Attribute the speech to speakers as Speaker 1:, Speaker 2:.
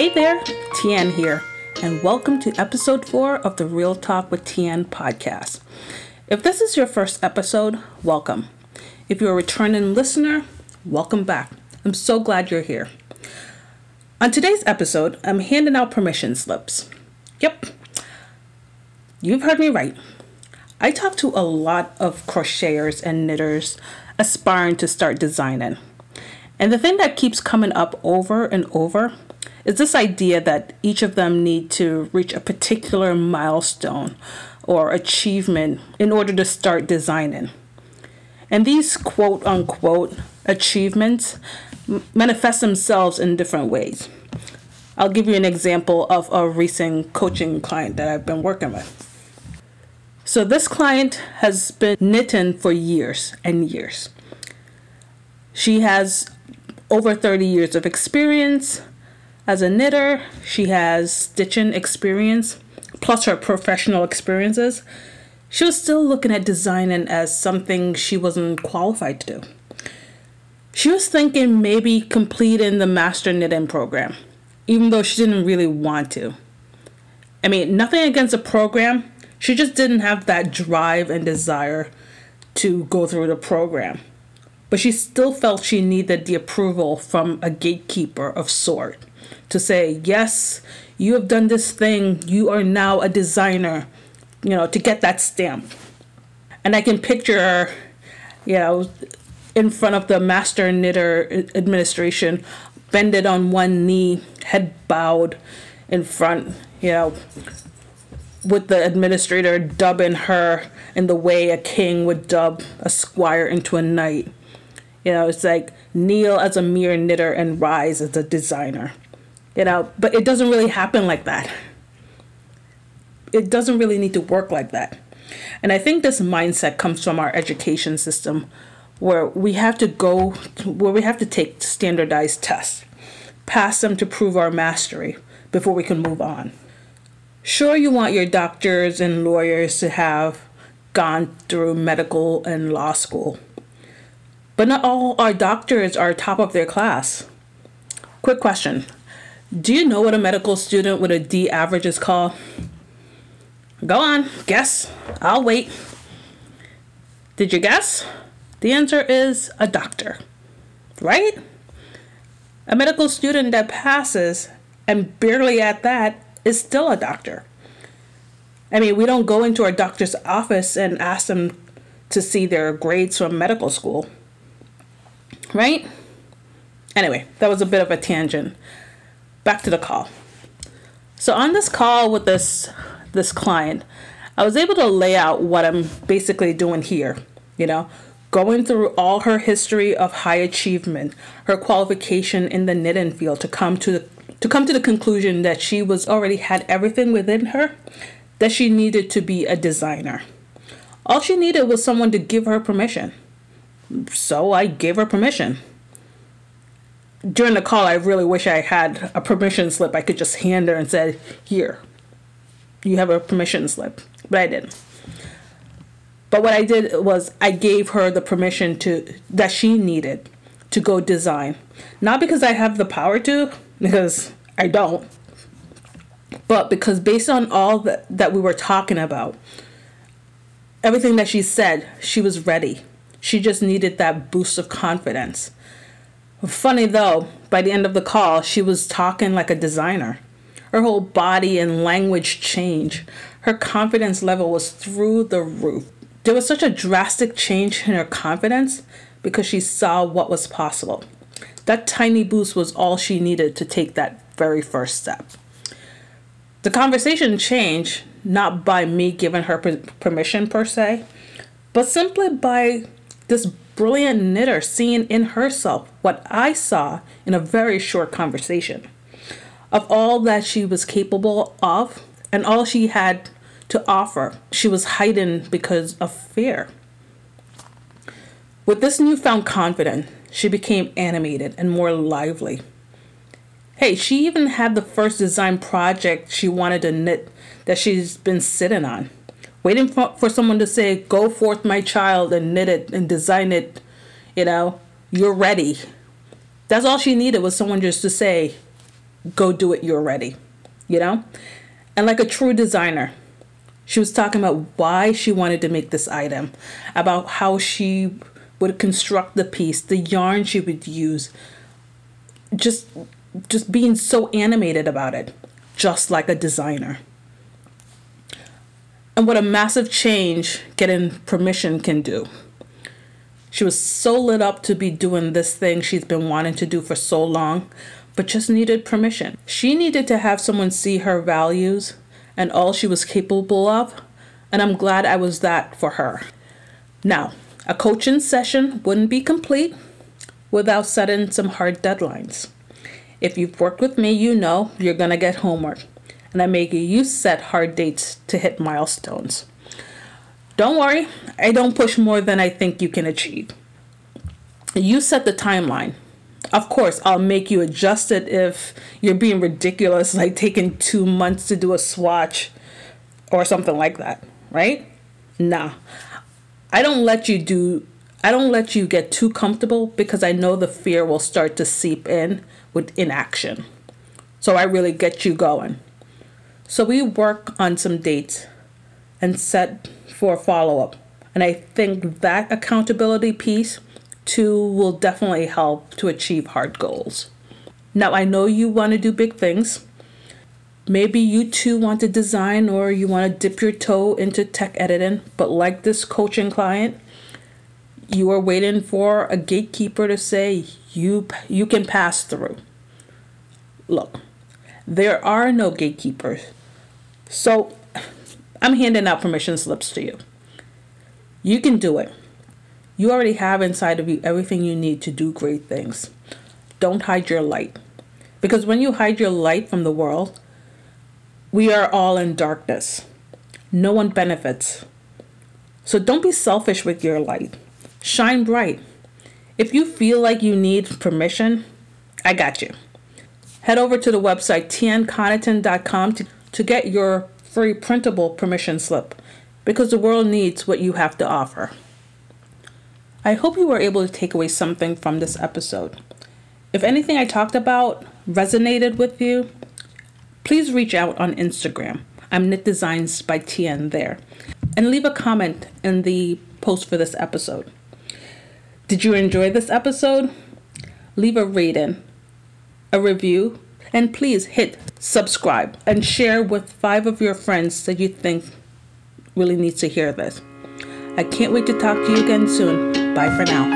Speaker 1: Hey there, Tian here, and welcome to episode 4 of the Real Talk with Tian podcast. If this is your first episode, welcome. If you're a returning listener, welcome back. I'm so glad you're here. On today's episode, I'm handing out permission slips. Yep, you've heard me right. I talk to a lot of crocheters and knitters aspiring to start designing. And the thing that keeps coming up over and over is this idea that each of them need to reach a particular milestone or achievement in order to start designing. And these quote unquote achievements manifest themselves in different ways. I'll give you an example of a recent coaching client that I've been working with. So this client has been knitting for years and years. She has over 30 years of experience as a knitter. She has stitching experience, plus her professional experiences. She was still looking at designing as something she wasn't qualified to do. She was thinking maybe completing the master knitting program, even though she didn't really want to. I mean, nothing against the program. She just didn't have that drive and desire to go through the program. But she still felt she needed the approval from a gatekeeper of sort to say, yes, you have done this thing. You are now a designer, to get that stamp. And I can picture her, in front of the master knitter administration, bended on one knee, head bowed in front, with the administrator dubbing her in the way a king would dub a squire into a knight. It's like kneel as a mere knitter and rise as a designer. But it doesn't really happen like that. It doesn't really need to work like that. And I think this mindset comes from our education system, where we have to take standardized tests, pass them to prove our mastery before we can move on. Sure, you want your doctors and lawyers to have gone through medical and law school, but not all our doctors are top of their class. Quick question. Do you know what a medical student with a D average is called? Go on, guess. I'll wait. Did you guess? The answer is a doctor, right? A medical student that passes, and barely at that, is still a doctor. I mean, we don't go into our doctor's office and ask them to see their grades from medical school, right? Anyway, that was a bit of a tangent. Back to the call. So on this call with this client, I was able to lay out what I'm basically doing here, going through all her history of high achievement, her qualification in the knitting field to come to the conclusion that she already had everything within her that she needed to be a designer. All she needed was someone to give her permission. So I gave her permission. During the call, I really wish I had a permission slip I could just hand her and said, here, you have a permission slip. But I didn't. But what I did was I gave her the permission that she needed to go design. Not because I have the power to, because I don't, but because based on all that we were talking about, everything that she said, she was ready. She just needed that boost of confidence. Funny though, by the end of the call, she was talking like a designer. Her whole body and language changed. Her confidence level was through the roof. There was such a drastic change in her confidence because she saw what was possible. That tiny boost was all she needed to take that very first step. The conversation changed not by me giving her permission per se, but simply by this brilliant knitter seeing in herself what I saw in a very short conversation of all that she was capable of and all she had to offer. She was hiding because of fear. With this newfound confidence, she became animated and more lively. Hey, she even had the first design project she wanted to knit that she's been sitting on, waiting for someone to say, go forth, my child, and knit it and design it. You're ready. That's all she needed, was someone just to say, go do it, you're ready, you know? And like a true designer, she was talking about why she wanted to make this item, about how she would construct the piece, the yarn she would use, just being so animated about it, just like a designer. And what a massive change getting permission can do. She was so lit up to be doing this thing she's been wanting to do for so long, but just needed permission. She needed to have someone see her values and all she was capable of, and I'm glad I was that for her. Now, a coaching session wouldn't be complete without setting some hard deadlines. If you've worked with me, you know you're gonna get homework, and I make you set hard dates to hit milestones. Don't worry, I don't push more than I think you can achieve. You set the timeline. Of course, I'll make you adjust it if you're being ridiculous, like taking 2 months to do a swatch or something like that, right? Nah, I don't let you get too comfortable because I know the fear will start to seep in with inaction. So I really get you going. So we work on some dates and set for follow-up. And I think that accountability piece too will definitely help to achieve hard goals. Now, I know you want to do big things. Maybe you too want to design, or you want to dip your toe into tech editing, but like this coaching client, you are waiting for a gatekeeper to say you can pass through. Look, there are no gatekeepers. So I'm handing out permission slips to you. You can do it. You already have inside of you everything you need to do great things. Don't hide your light. Because when you hide your light from the world, we are all in darkness. No one benefits. So don't be selfish with your light. Shine bright. If you feel like you need permission, I got you. Head over to the website tianconneton.com to get your free printable permission slip, because the world needs what you have to offer. I hope you were able to take away something from this episode. If anything I talked about resonated with you, please reach out on Instagram. I'm Knit Designs by Tian there. And leave a comment in the post for this episode. Did you enjoy this episode? Leave a rating, a review, and please hit subscribe and share with 5 of your friends that you think really needs to hear this. I can't wait to talk to you again soon. Bye for now.